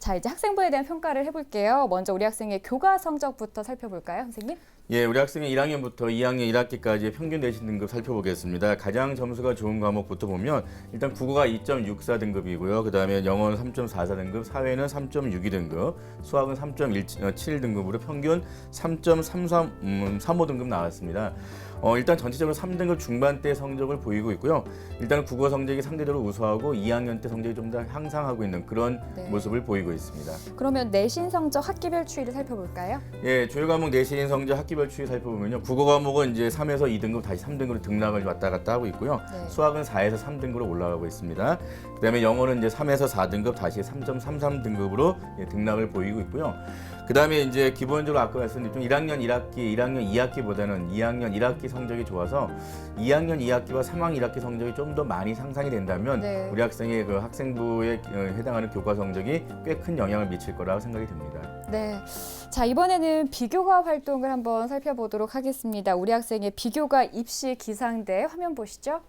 자, 이제 학생부에 대한 평가를 해볼게요. 먼저 우리 학생의 교과 성적부터 살펴볼까요, 선생님? 예, 우리 학생이 1학년부터 2학년 1학기까지의 평균 내신 등급 살펴보겠습니다. 가장 점수가 좋은 과목부터 보면 일단 국어가 2.64 등급이고요. 그다음에 영어는 3.44 등급, 사회는 3.62 등급, 수학은 3.17 등급으로 평균 3.35 등급 나왔습니다. 일단 전체적으로 3등급 중반대 성적을 보이고 있고요. 일단 국어 성적이 상대적으로 우수하고 2학년 때 성적이 좀 더 향상하고 있는 그런 모습을 보이고 있습니다. 그러면 내신 성적 학기별 추이를 살펴볼까요? 예, 주요 과목 내신 성적 학기별 추이 살펴보면요. 국어 과목은 이제 3에서 2등급 다시 3등급으로 등락을 왔다 갔다 하고 있고요. 수학은 4에서 3등급으로 올라가고 있습니다. 그다음에 영어는 이제 3에서 4등급 다시 3.33등급으로 등락을 보이고 있고요. 그다음에 이제 기본적으로 아까 말씀드린 1학년 1학기, 1학년 2학기보다는 2학년 1학기 성적이 좋아서 2학년 2학기와 3학년 1학기 성적이 좀 더 많이 상상이 된다면 우리 학생의 그 학생부에 해당하는 교과 성적이 꽤 큰 영향을 미칠 거라고 생각이 듭니다. 네. 자, 이번에는 비교과 활동을 한번 살펴보도록 하겠습니다. 우리 학생의 비교과 입시 기상대 화면 보시죠.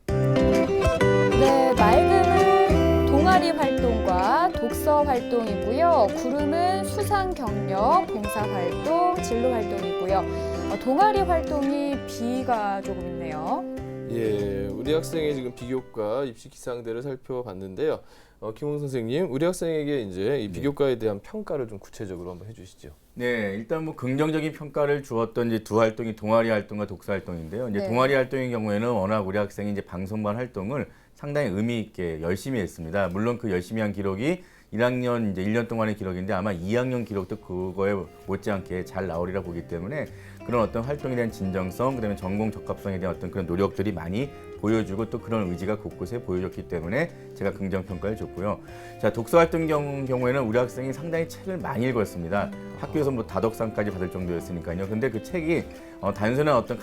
네, 맑음은 동아리 활동과 독서 활동이고요. 구름은 수상 경력, 봉사 활동, 진로 활동이고요. 동아리 활동이 B가 조금 있네요. 예, 우리 학생의 지금 비교과 입시 기상대를 살펴봤는데요. 김홍 선생님, 우리 학생에게 이제 이 비교과에 대한 평가를 좀 구체적으로 한번 해주시죠. 네, 일단 뭐 긍정적인 평가를 주었던 이제 두 활동이 동아리 활동과 독서 활동인데요. 이제 동아리 활동의 경우에는 워낙 우리 학생이 이제 방송반 활동을 상당히 의미 있게 열심히 했습니다. 물론 그 열심히 한 기록이 1학년 이제 1년 동안의 기록인데 아마 2학년 기록도 그거에 못지않게 잘 나오리라 보기 때문에 그런 어떤 활동에 대한 진정성, 그다음에 전공 적합성에 대한 어떤 그런 노력들이 많이 보여주고 또 그런 의지가 곳곳에 보여줬기 때문에 제가 긍정 평가를 줬고요. 자, 독서 활동 경우에는 우리 학생이 상당히 책을 많이 읽었습니다. 학교에서 뭐 다독상까지 받을 정도였으니까요. 근데 그 책이 단순한 어떤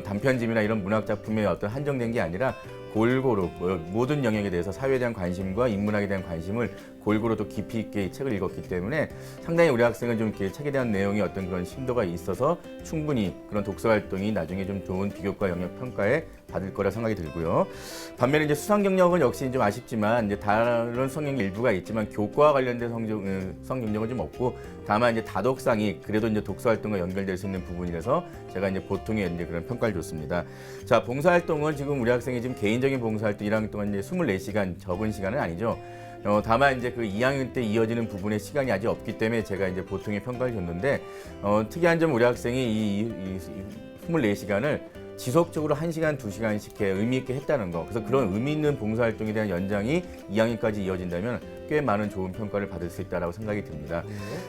단편집이나 이런 문학 작품에 어떤 한정된 게 아니라 골고루 모든 영역에 대해서 사회에 대한 관심과 인문학에 대한 관심을 골고루 또 깊이 있게 이 책을 읽었기 때문에 상당히 우리 학생은 좀 이렇게 책에 대한 내용이 어떤 그런 심도가 있어서 충분히 그런 독서 활동이 나중에 좀 좋은 비교과 영역 평가에 받을 거라 생각이 들고요. 반면에 이제 수상 경력은 역시 좀 아쉽지만 이제 다른 성경 일부가 있지만 교과와 관련된 수상 경력은 좀 없고 다만 이제 다독상이 그래도 이제 독서 활동과 연결될 수 있는 부분이라서 제가 이제 보통의 이제 그런 평가를 줬습니다. 자, 봉사 활동은 지금 우리 학생이 지금 개인적인 봉사 활동 1학년 동안 이제 24시간 적은 시간은 아니죠. 다만 이제 그 2학년 때 이어지는 부분의 시간이 아직 없기 때문에 제가 이제 보통의 평가를 줬는데 특이한 점 우리 학생이 이 24시간을 지속적으로 1시간, 2시간씩 이렇게 의미 있게 했다는 거. 그래서 그런 의미 있는 봉사활동에 대한 연장이 2학년까지 이어진다면 꽤 많은 좋은 평가를 받을 수 있다라고 생각이 듭니다.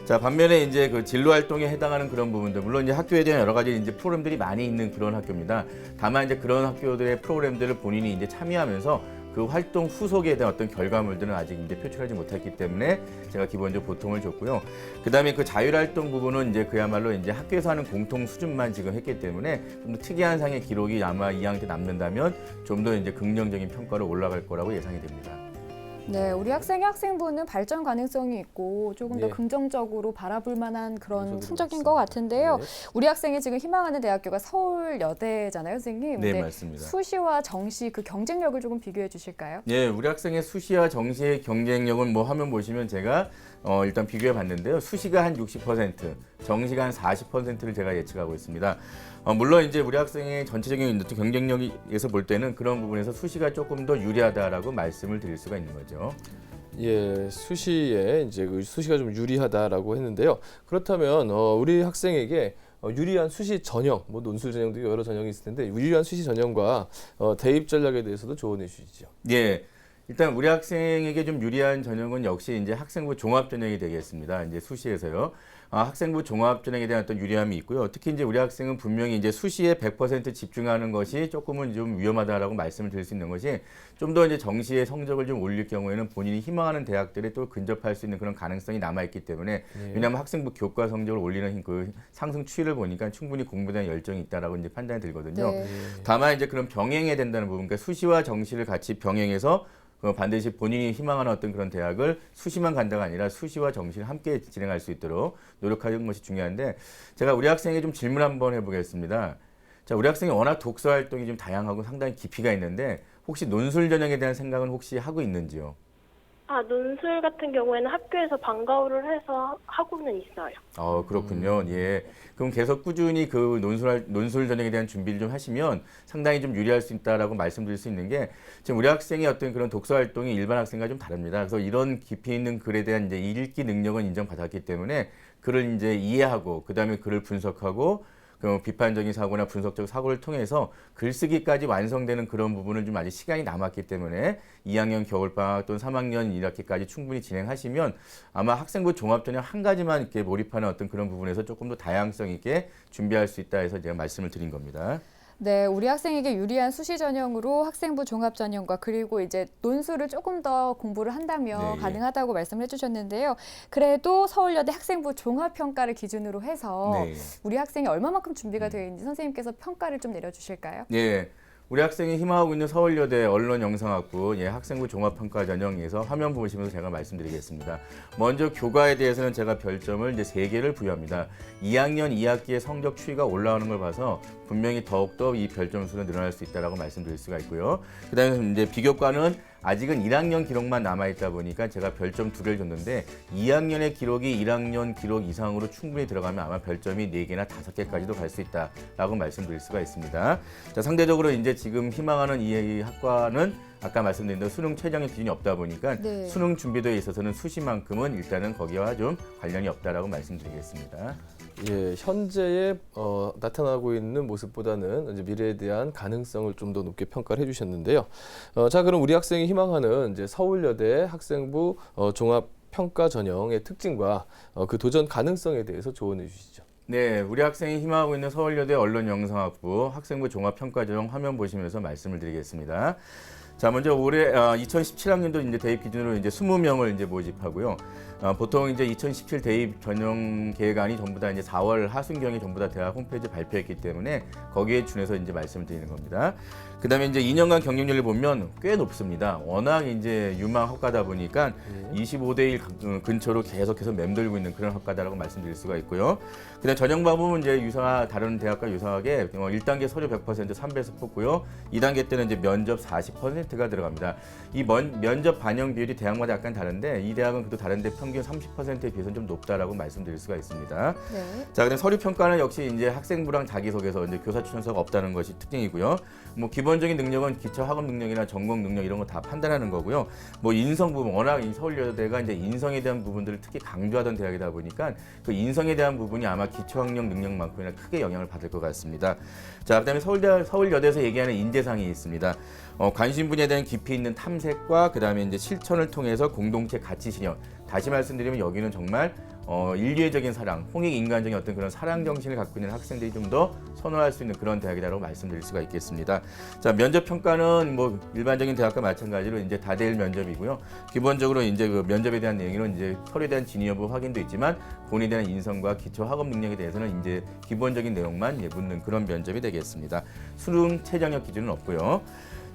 자, 반면에 이제 그 진로 활동에 해당하는 그런 부분들, 물론 이제 학교에 대한 여러 가지 이제 프로그램들이 많이 있는 그런 학교입니다. 다만 이제 그런 학교들의 프로그램들을 본인이 이제 참여하면서 그 활동 후속에 대한 어떤 결과물들은 아직 이제 표출하지 못했기 때문에 제가 기본적으로 보통을 줬고요. 그다음에 그 자율활동 부분은 이제 그야말로 이제 학교에서 하는 공통 수준만 지금 했기 때문에 좀 더 특이한 상의 기록이 아마 2학년 때 남는다면 좀 더 이제 긍정적인 평가로 올라갈 거라고 예상이 됩니다. 네, 우리 학생의 학생부는 발전 가능성이 있고 조금 더 긍정적으로 바라볼 만한 그런 성적인 것 같은데요. 우리 학생이 지금 희망하는 대학교가 서울여대잖아요, 선생님. 네, 맞습니다. 수시와 정시 그 경쟁력을 조금 비교해 주실까요? 네, 우리 학생의 수시와 정시의 경쟁력은 뭐 화면 보시면 제가 일단 비교해 봤는데요. 수시가 한 60%, 정시가 한 40%를 제가 예측하고 있습니다. 물론 이제 우리 학생의 전체적인 경쟁력에서 볼 때는 그런 부분에서 수시가 조금 더 유리하다라고 말씀을 드릴 수가 있는 거죠. 예, 수시에 이제 그 수시가 좀 유리하다라고 했는데요. 그렇다면 우리 학생에게 유리한 수시 전형, 뭐 논술 전형도 여러 전형이 있을 텐데 유리한 수시 전형과 대입 전략에 대해서도 조언해 주시죠. 예. 일단 우리 학생에게 좀 유리한 전형은 역시 이제 학생부 종합 전형이 되겠습니다. 이제 수시에서요. 학생부 종합 전형에 대한 어떤 유리함이 있고요. 특히 이제 우리 학생은 분명히 이제 수시에 100% 집중하는 것이 조금은 좀 위험하다라고 말씀을 드릴 수 있는 것이 좀 더 이제 정시의 성적을 좀 올릴 경우에는 본인이 희망하는 대학들에 또 근접할 수 있는 그런 가능성이 남아 있기 때문에 왜냐하면 학생부 교과 성적을 올리는 그 상승 추이를 보니까 충분히 공부에 대한 열정이 있다라고 이제 판단이 들거든요. 다만 이제 그런 병행해야 된다는 부분, 그러니까 수시와 정시를 같이 병행해서 반드시 본인이 희망하는 어떤 그런 대학을 수시만 간다가 아니라 수시와 정시를 함께 진행할 수 있도록 노력하는 것이 중요한데 제가 우리 학생에게 좀 질문 한번 해보겠습니다. 자, 우리 학생이 워낙 독서 활동이 좀 다양하고 상당히 깊이가 있는데 혹시 논술 전형에 대한 생각은 혹시 하고 있는지요? 논술 같은 경우에는 학교에서 방과후를 해서 하고는 있어요. 그렇군요. 예. 그럼 계속 꾸준히 그 논술 전형에 대한 준비를 좀 하시면 상당히 좀 유리할 수 있다라고 말씀드릴 수 있는 게 지금 우리 학생의 어떤 그런 독서 활동이 일반 학생과 좀 다릅니다. 그래서 이런 깊이 있는 글에 대한 이제 읽기 능력은 인정받았기 때문에 글을 이제 이해하고 그다음에 글을 분석하고 그 비판적인 사고나 분석적 사고를 통해서 글쓰기까지 완성되는 그런 부분은 좀 아직 시간이 남았기 때문에 2학년 겨울방학 또는 3학년 1학기까지 충분히 진행하시면 아마 학생부 종합전형 한 가지만 이렇게 몰입하는 어떤 그런 부분에서 조금 더 다양성 있게 준비할 수 있다 해서 제가 말씀을 드린 겁니다. 네, 우리 학생에게 유리한 수시 전형으로 학생부 종합 전형과 그리고 이제 논술을 조금 더 공부를 한다면 네, 가능하다고 말씀을 해주셨는데요. 그래도 서울여대 학생부 종합 평가를 기준으로 해서 네. 우리 학생이 얼마만큼 준비가 되어 있는지 선생님께서 평가를 좀 내려주실까요? 예. 우리 학생이 희망하고 있는 서울여대 언론영상학부 학생부 종합평가 전형에서 화면 보시면서 제가 말씀드리겠습니다. 먼저 교과에 대해서는 제가 별점을 이제 3개를 부여합니다. 2학년 2학기의 성적 추이가 올라오는 걸 봐서 분명히 더욱더 이 별점 수는 늘어날 수 있다라고 말씀드릴 수가 있고요. 그다음에 이제 비교과는 아직은 1학년 기록만 남아있다 보니까 제가 별점 2개를 줬는데 2학년의 기록이 1학년 기록 이상으로 충분히 들어가면 아마 별점이 4개나 5개까지도 갈 수 있다라고 말씀드릴 수가 있습니다. 자, 상대적으로 이제 지금 희망하는 이 학과는 아까 말씀드린 대로 수능 최저의 기준이 없다 보니까 네. 수능 준비도에 있어서는 수시만큼은 일단은 거기와 좀 관련이 없다라고 말씀드리겠습니다. 예, 현재에 나타나고 있는 모습보다는 이제 미래에 대한 가능성을 좀 더 높게 평가를 해주셨는데요. 자, 그럼 우리 학생이 희망하는 이제 서울여대 학생부 종합 평가 전형의 특징과 그 도전 가능성에 대해서 조언해 주시죠. 네, 우리 학생이 희망하고 있는 서울여대 언론영상학부 학생부 종합평가전형 화면 보시면서 말씀을 드리겠습니다. 자, 먼저 올해 2017학년도 이제 대입 기준으로 이제 20명을 이제 모집하고요. 보통 이제 2017 대입 전형 계획안이 전부 다 이제 4월 하순경에 전부 다 대학 홈페이지 발표했기 때문에 거기에 준해서 이제 말씀을 드리는 겁니다. 그다음에 이제 2년간 경쟁률을 보면 꽤 높습니다. 워낙 이제 유망 학과다 보니까 25대 1 근처로 계속해서 맴돌고 있는 그런 학과다라고 말씀드릴 수가 있고요. 그다음 전형 방법은 이제 다른 대학과 유사하게 1단계 서류 100% 3배에서 뽑고요. 2단계 때는 이제 면접 40%가 들어갑니다. 이 면접 반영 비율이 대학마다 약간 다른데 이 대학은 그래도 다른데 평균 30%에 비해서는 좀 높다라고 말씀드릴 수가 있습니다. 네. 자, 그다음 서류 평가는 역시 이제 학생부랑 자기소개서, 이제 교사 추천서가 없다는 것이 특징이고요. 뭐 기본적인 능력은 기초 학업 능력이나 전공 능력 이런 거 다 판단하는 거고요. 뭐 인성 부분, 워낙 이 서울여대가 이제 인성에 대한 부분들을 특히 강조하던 대학이다 보니까 그 인성에 대한 부분이 아마 기초학력 능력만큼이나 크게 영향을 받을 것 같습니다. 자, 그다음에 서울여대에서 얘기하는 인재상이 있습니다. 관심 분야에 대한 깊이 있는 탐색과 그다음에 이제 실천을 통해서 공동체 가치 실현. 다시 말씀드리면 여기는 정말 인류애적인 사랑, 홍익 인간적인 어떤 그런 사랑 정신을 갖고 있는 학생들이 좀 더 선호할 수 있는 그런 대학이라고 말씀드릴 수가 있겠습니다. 자, 면접 평가는 뭐 일반적인 대학과 마찬가지로 이제 다대일 면접이고요. 기본적으로 이제 그 면접에 대한 내용은 이제 서류에 대한 진위 여부 확인도 있지만 본인에 대한 인성과 기초 학업 능력에 대해서는 이제 기본적인 내용만 묻는 그런 면접이 되겠습니다. 수능 최저력 기준은 없고요.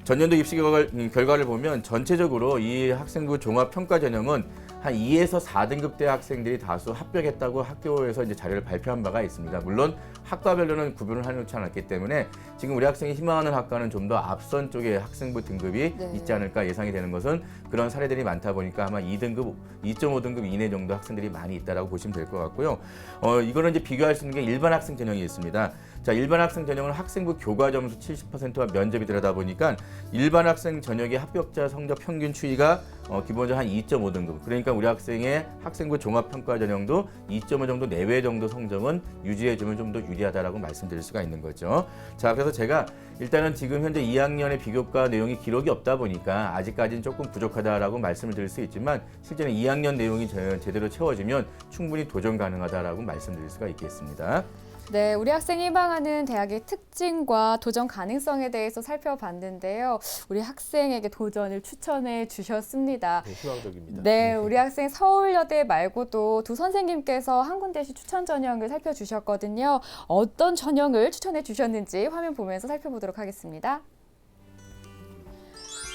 전년도 입시 결과를 보면 전체적으로 이 학생부 종합평가 전형은 한 2에서 4등급 대 학생들이 다수 합격했다고 학교에서 이제 자료를 발표한 바가 있습니다. 물론 학과별로는 구분을 해놓지 않았기 때문에 지금 우리 학생이 희망하는 학과는 좀 더 앞선 쪽에 학생부 등급이 네. 있지 않을까 예상이 되는 것은 그런 사례들이 많다 보니까 아마 2등급, 2.5등급 이내 정도 학생들이 많이 있다라고 보시면 될 것 같고요. 이거는 이제 비교할 수 있는 게 일반 학생 전형이 있습니다. 자, 일반 학생 전형은 학생부 교과 점수 70%와 면접이 들어다 보니까 일반 학생 전형의 합격자 성적 평균 추이가 기본적으로 한 2.5등급. 그러니까 우리 학생의 학생부 종합평가 전형도 2.5 정도 내외 정도 성적은 유지해주면 좀 더 유리하다라고 말씀드릴 수가 있는 거죠. 자, 그래서 제가 일단은 지금 현재 2학년의 비교과 내용이 기록이 없다 보니까 아직까지는 조금 부족하다라고 말씀을 드릴 수 있지만 실제는 2학년 내용이 제대로 채워지면 충분히 도전 가능하다라고 말씀드릴 수가 있겠습니다. 네, 우리 학생이 희망하는 대학의 특징과 도전 가능성에 대해서 살펴봤는데요. 우리 학생에게 도전을 추천해 주셨습니다. 네, 희망적입니다. 네, 우리 학생 서울여대 말고도 두 선생님께서 한 군데씩 추천 전형을 살펴주셨거든요. 어떤 전형을 추천해 주셨는지 화면 보면서 살펴보도록 하겠습니다.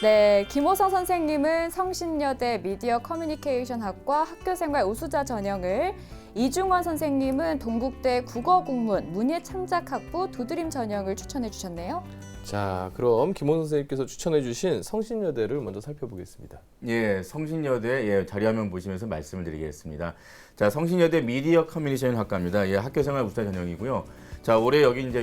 네, 김호성 선생님은 성신여대 미디어 커뮤니케이션 학과 학교생활 우수자 전형을, 이중원 선생님은 동국대 국어국문 문예창작학부 두드림 전형을 추천해 주셨네요. 자, 그럼 김원 선생님께서 추천해 주신 성신여대를 먼저 살펴보겠습니다. 예, 성신여대 자료화면 보시면서 말씀을 드리겠습니다. 자, 성신여대 미디어 커뮤니케이션 학과입니다. 예, 학교생활 우수자 전형이고요. 자, 올해 여기 이제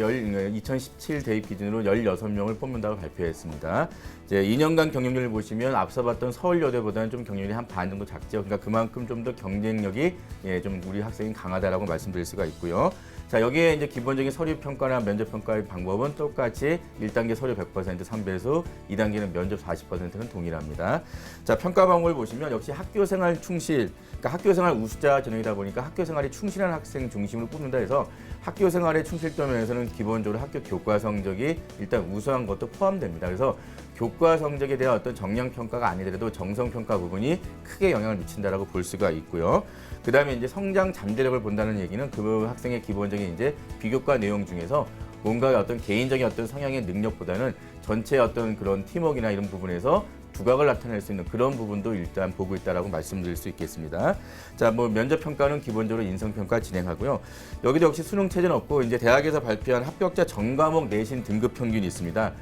2017 대입 기준으로 16명을 뽑는다고 발표했습니다. 이제 2년간 경력률을 보시면 앞서 봤던 서울여대보다는 좀 경력률이 한 반 정도 작죠. 그러니까 그만큼 좀 더 경쟁력이 좀 우리 학생이 강하다라고 말씀드릴 수가 있고요. 자, 여기에 이제 기본적인 서류 평가나 면접 평가의 방법은 똑같이 1단계 서류 100% 3배수, 2단계는 면접 40%는 동일합니다. 자, 평가 방법을 보시면 역시 학교생활 충실, 그러니까 학교생활 우수자 전형이다 보니까 학교생활에 충실한 학생 중심으로 뽑는다 해서 학교생활의 충실도 면에서는 기본적으로 학교 교과 성적이 일단 우수한 것도 포함됩니다. 그래서 교과 성적에 대한 어떤 정량 평가가 아니더라도 정성 평가 부분이 크게 영향을 미친다라고 볼 수가 있고요. 그다음에 이제 성장 잠재력을 본다는 얘기는 그 학생의 기본적인 이제 비교과 내용 중에서 뭔가 어떤 개인적인 어떤 성향의 능력보다는 전체 어떤 그런 팀워크나 이런 부분에서 두각을 나타낼 수 있는 그런 부분도 일단 보고 있다라고 말씀드릴 수 있겠습니다. 자, 뭐 면접 평가는 기본적으로 인성 평가 진행하고요. 여기도 역시 수능 체제는 없고 이제 대학에서 발표한 합격자 전 과목 내신 등급 평균이 있습니다.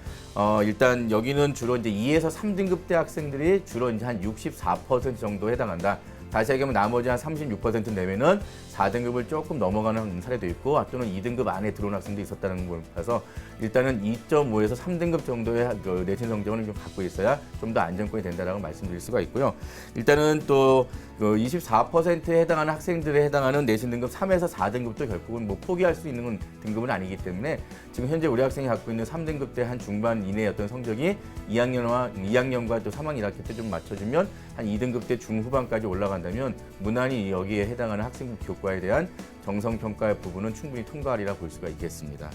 일단 여기는 주로 이제 2에서 3등급 대 학생들이 주로 이제 한 64% 정도 해당한다. 다시 얘기하면 나머지 한 36% 내면은 4등급을 조금 넘어가는 사례도 있고 또는 2등급 안에 들어온 학생도 있었다는 걸 봐서 일단은 2.5에서 3등급 정도의 내신 성적을 좀 갖고 있어야 좀 더 안정권이 된다라고 말씀드릴 수가 있고요. 일단은 또 24%에 해당하는 학생들에 해당하는 내신 등급 3에서 4등급도 결국은 뭐 포기할 수 있는 등급은 아니기 때문에 지금 현재 우리 학생이 갖고 있는 3등급 대 한 중반 이내의 어떤 성적이 2학년과 또 3학년 1학기 때 좀 맞춰주면 한 2등급 대 중후반까지 올라간다면 무난히 여기에 해당하는 학생 교과에 대한 정성평가의 부분은 충분히 통과하리라 볼 수가 있겠습니다.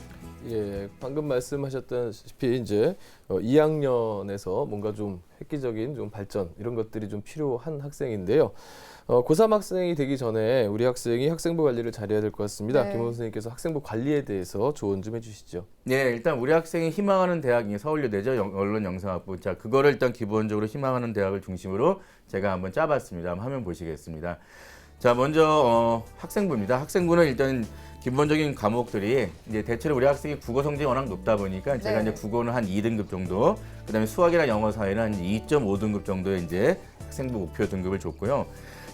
예, 방금 말씀하셨다시피 이제 2학년에서 뭔가 좀 획기적인 좀 발전 이런 것들이 좀 필요한 학생인데요. 고3 학생이 되기 전에 우리 학생이 학생부 관리를 잘해야 될 것 같습니다. 네. 김원 선생님께서 학생부 관리에 대해서 조언 좀 해주시죠. 네, 일단 우리 학생이 희망하는 대학이 서울여대죠. 언론영상학부. 자, 그거를 일단 기본적으로 희망하는 대학을 중심으로 제가 한번 짜봤습니다. 한번 화면 보시겠습니다. 자, 먼저 학생부입니다. 학생부는 일단 기본적인 과목들이 이제 대체로 우리 학생이 국어 성적이 워낙 높다 보니까 제가 네. 이제 국어는 한 2등급 정도, 그다음에 수학이나 영어 사회는 한 2.5등급 정도의 이제 학생부 목표 등급을 줬고요.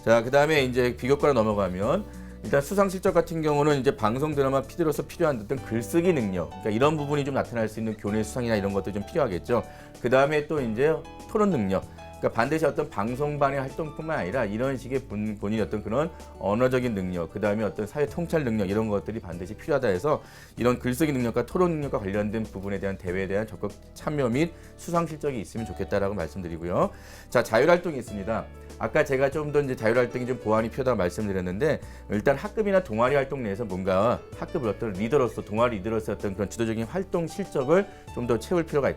자, 그다음에 이제 비교과로 넘어가면 일단 수상 실적 같은 경우는 이제 방송 드라마 PD로서 필요한 어떤 글쓰기 능력, 그러니까 이런 부분이 좀 나타날 수 있는 교내 수상이나 이런 것도 좀 필요하겠죠. 그다음에 또 이제 토론 능력. 그러니까 반드시 어떤 방송반의 활동뿐만 아니라 이런 식의 본인의 어떤 그런 언어적인 능력, 그 다음에 어떤 사회 통찰 능력 이런 것들이 반드시 필요하다 해서 이런 글쓰기 능력과 토론 능력과 관련된 부분에 대한 대회에 대한 적극 참여 및 수상 실적이 있으면 좋겠다라고 말씀드리고요. 자, 자율활동이 있습니다. 아까 제가 좀 더 이제 자율활동이 좀 보완이 필요하다고 말씀드렸는데 일단 학급이나 동아리 활동 내에서 뭔가 학급을 어떤 리더로서 동아리 리더로서 어떤 그런 주도적인 활동 실적을 좀 더 채울 필요가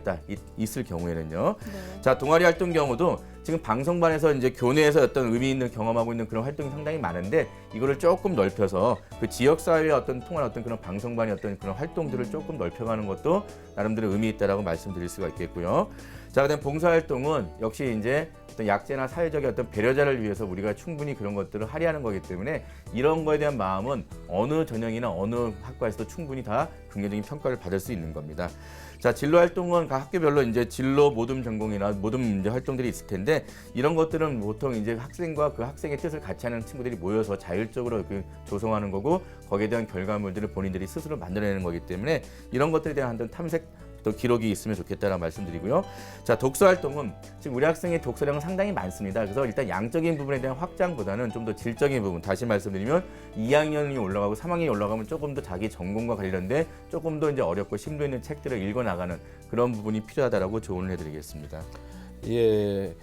있을 경우에는요. 네. 자, 동아리 활동 경우도 지금 방송반에서 이제 교내에서 어떤 의미 있는 경험하고 있는 그런 활동이 상당히 많은데 이거를 조금 넓혀서 그 지역 사회의 어떤 통한 어떤 그런 방송반의 어떤 그런 활동들을 조금 넓혀가는 것도 나름대로 의미 있다라고 말씀드릴 수가 있겠고요. 자, 그다음 봉사활동은 역시 이제 어떤 약자나 사회적인 어떤 배려자를 위해서 우리가 충분히 그런 것들을 할애하는 거기 때문에 이런 거에 대한 마음은 어느 전형이나 어느 학과에서도 충분히 다 긍정적인 평가를 받을 수 있는 겁니다. 자, 진로 활동은 각 학교별로 이제 진로 모둠 전공이나 모둠 이제 활동들이 있을 텐데 이런 것들은 보통 이제 학생과 그 학생의 뜻을 같이 하는 친구들이 모여서 자율적으로 조성하는 거고 거기에 대한 결과물들을 본인들이 스스로 만들어내는 거기 때문에 이런 것들에 대한 어떤 탐색 또 기록이 있으면 좋겠다라는 말씀드리고요. 자, 독서 활동은 지금 우리 학생의 독서량은 상당히 많습니다. 그래서 일단 양적인 부분에 대한 확장보다는 좀 더 질적인 부분, 다시 말씀드리면 2학년이 올라가고 3학년이 올라가면 조금 더 자기 전공과 관련된 조금 더 이제 어렵고 심도 있는 책들을 읽어 나가는 그런 부분이 필요하다라고 조언을 해드리겠습니다. 예.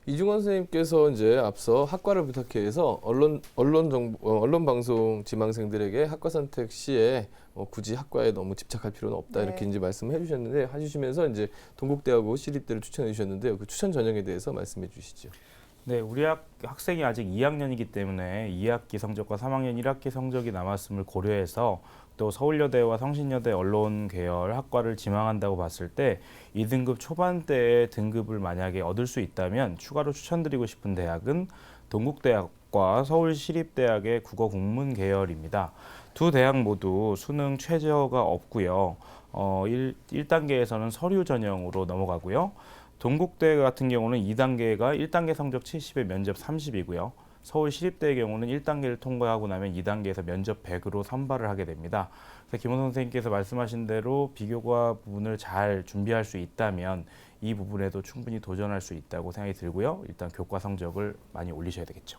이중원 선생님께서 이제 앞서 학과를 부탁해서 언론 방송 지망생들에게 학과 선택 시에 굳이 학과에 너무 집착할 필요는 없다 네. 이렇게 이제 말씀해 주셨는데 해주시면서 이제 동국대하고 시립대를 추천해 주셨는데요. 그 추천 전형에 대해서 말씀해 주시죠. 네, 우리 학생이 아직 2학년이기 때문에 2학기 성적과 3학년 1학기 성적이 남았음을 고려해서 또 서울여대와 성신여대 언론 계열 학과를 지망한다고 봤을 때 2등급 초반대의 등급을 만약에 얻을 수 있다면 추가로 추천드리고 싶은 대학은 동국대하고 대학과 서울시립대학의 국어 국문 계열입니다. 두 대학 모두 수능 최저가 없고요. 1단계에서는 서류 전형으로 넘어가고요. 동국대 같은 경우는 2단계가 1단계 성적 70에 면접 30이고요. 서울시립대의 경우는 1단계를 통과하고 나면 2단계에서 면접 100으로 선발을 하게 됩니다. 그래서 김원 선생님께서 말씀하신 대로 비교과 부분을 잘 준비할 수 있다면 이 부분에도 충분히 도전할 수 있다고 생각이 들고요. 일단 교과 성적을 많이 올리셔야 되겠죠.